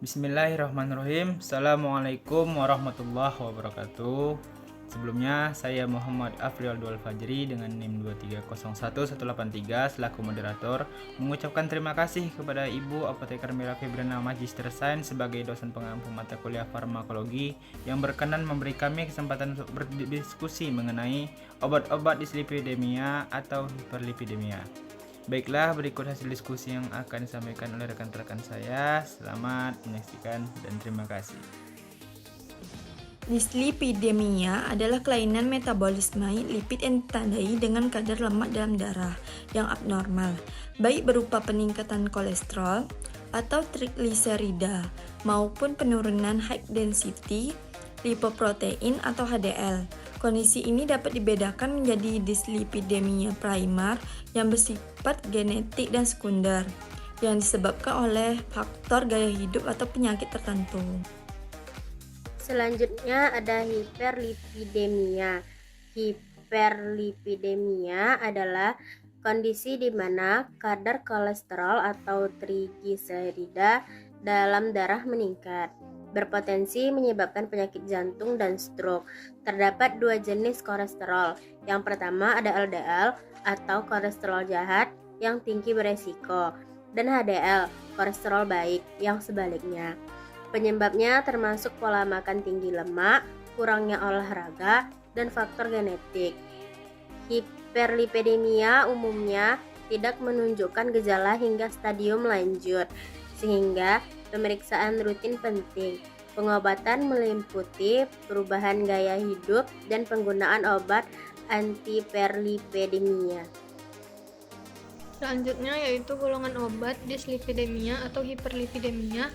Bismillahirrahmanirrahim. Assalamualaikum warahmatullahi wabarakatuh. Sebelumnya saya Muhammad Afril Dual Fajri dengan NIM 2301183 selaku moderator mengucapkan terima kasih kepada Ibu Apoteker Mira Febriana Magister Sains sebagai dosen pengampu mata kuliah farmakologi yang berkenan memberi kami kesempatan untuk berdiskusi mengenai obat-obat dislipidemia atau hiperlipidemia. Baiklah, berikut hasil diskusi yang akan disampaikan oleh rekan-rekan saya. Selamat menyaksikan dan terima kasih. Dislipidemia adalah kelainan metabolisme lipid yang ditandai dengan kadar lemak dalam darah yang abnormal, baik berupa peningkatan kolesterol atau trigliserida maupun penurunan high density lipoprotein atau HDL. Kondisi ini dapat dibedakan menjadi dislipidemia primer yang bersifat genetik dan sekunder yang disebabkan oleh faktor gaya hidup atau penyakit tertentu. Selanjutnya ada hiperlipidemia. Hiperlipidemia adalah kondisi di mana kadar kolesterol atau trigliserida dalam darah meningkat, berpotensi menyebabkan penyakit jantung dan stroke. Terdapat dua jenis kolesterol. Yang pertama ada LDL atau kolesterol jahat yang tinggi beresiko, dan HDL, kolesterol baik yang sebaliknya. Penyebabnya termasuk pola makan tinggi lemak, kurangnya olahraga, dan faktor genetik. Hiperlipidemia umumnya tidak menunjukkan gejala hingga stadium lanjut, sehingga pemeriksaan rutin penting. Pengobatan meliputi perubahan gaya hidup dan penggunaan obat antihiperlipidemia. Selanjutnya yaitu golongan obat dislipidemia atau hiperlipidemia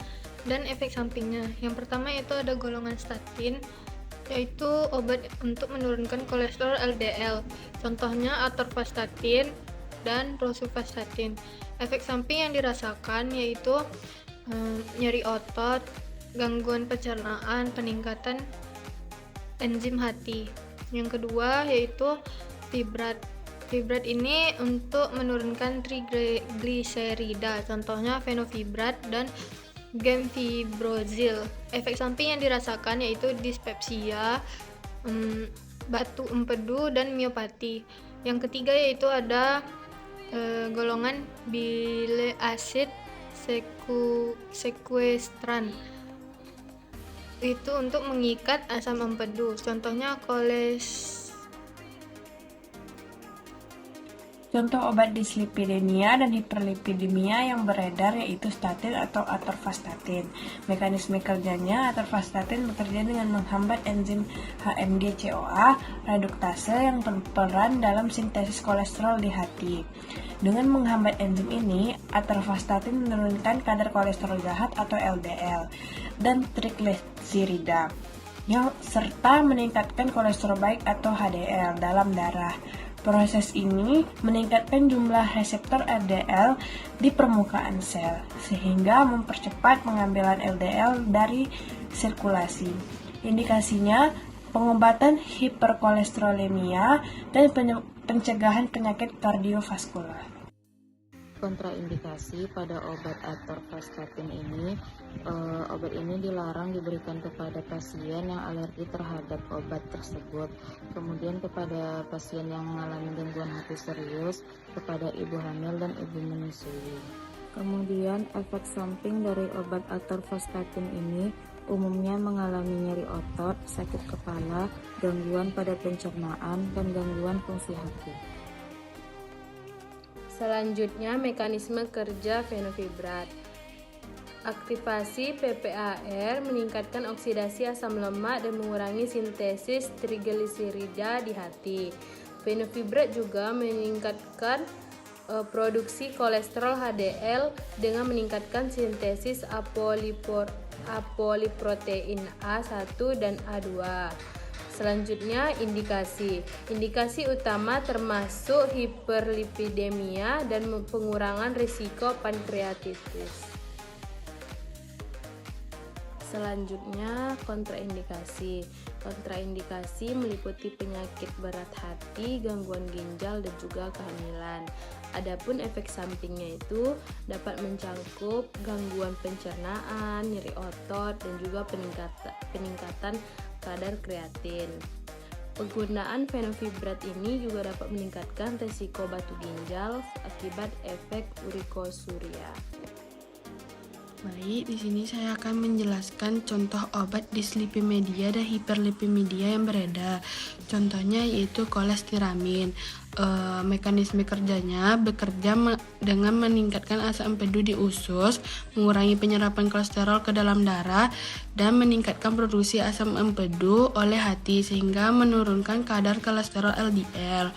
dan efek sampingnya. Yang pertama yaitu ada golongan statin, yaitu obat untuk menurunkan kolesterol LDL. Contohnya atorvastatin dan rosuvastatin. Efek samping yang dirasakan yaitu nyeri otot, gangguan pencernaan, peningkatan enzim hati. Yang kedua yaitu fibrat. Fibrat ini untuk menurunkan trigliserida, contohnya fenofibrat dan gemfibrozil. Efek samping yang dirasakan yaitu dispepsia, batu empedu, dan miopati. Yang ketiga yaitu ada golongan bile acid sequestran, itu untuk mengikat asam empedu, contohnya Contoh obat dislipidemia dan hiperlipidemia yang beredar yaitu statin atau atorvastatin. Mekanisme kerjanya, atorvastatin bekerja dengan menghambat enzim HMG-CoA reduktase yang berperan dalam sintesis kolesterol di hati. Dengan menghambat enzim ini, atorvastatin menurunkan kadar kolesterol jahat atau LDL dan trigliserida, serta meningkatkan kolesterol baik atau HDL dalam darah. Proses ini meningkatkan jumlah reseptor LDL di permukaan sel, sehingga mempercepat pengambilan LDL dari sirkulasi. Indikasinya, pengobatan hiperkolesterolemia dan pencegahan penyakit kardiovaskular. Kontraindikasi pada obat atorvastatin ini, obat ini dilarang diberikan kepada pasien yang alergi terhadap obat tersebut, kemudian kepada pasien yang mengalami gangguan hati serius, kepada ibu hamil dan ibu menyusui. Kemudian efek samping dari obat atorvastatin ini umumnya mengalami nyeri otot, sakit kepala, gangguan pada pencernaan, dan gangguan fungsi hati. Selanjutnya, mekanisme kerja fenofibrat. Aktivasi PPAR meningkatkan oksidasi asam lemak dan mengurangi sintesis trigliserida di hati. Fenofibrat juga meningkatkan produksi kolesterol HDL dengan meningkatkan sintesis apolipoprotein A1 dan A2. Selanjutnya, indikasi. Indikasi utama termasuk hiperlipidemia dan pengurangan risiko pankreatitis. Selanjutnya, kontraindikasi. Kontraindikasi meliputi penyakit berat hati, gangguan ginjal, dan juga kehamilan. Adapun efek sampingnya itu dapat mencakup gangguan pencernaan, nyeri otot, dan juga peningkatan kadar kreatin. Penggunaan fenofibrat ini juga dapat meningkatkan resiko batu ginjal akibat efek urikosuria. Baik, di sini saya akan menjelaskan contoh obat dislipimedia dan hiperlipimedia yang beredar. Contohnya yaitu kolestiramin. Mekanisme kerjanya bekerja dengan meningkatkan asam empedu di usus, mengurangi penyerapan kolesterol ke dalam darah, dan meningkatkan produksi asam empedu oleh hati sehingga menurunkan kadar kolesterol LDL.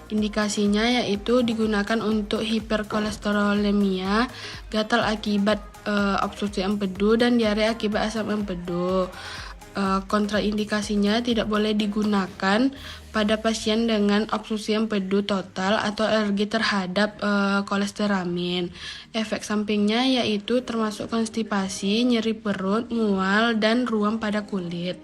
Indikasinya yaitu digunakan untuk hiperkolesterolemia, gatal akibat obstruksi empedu, dan diare akibat asam empedu. Kontraindikasinya tidak boleh digunakan pada pasien dengan obstruksi empedu total atau alergi terhadap kolestiramin. Efek sampingnya yaitu termasuk konstipasi, nyeri perut, mual, dan ruam pada kulit.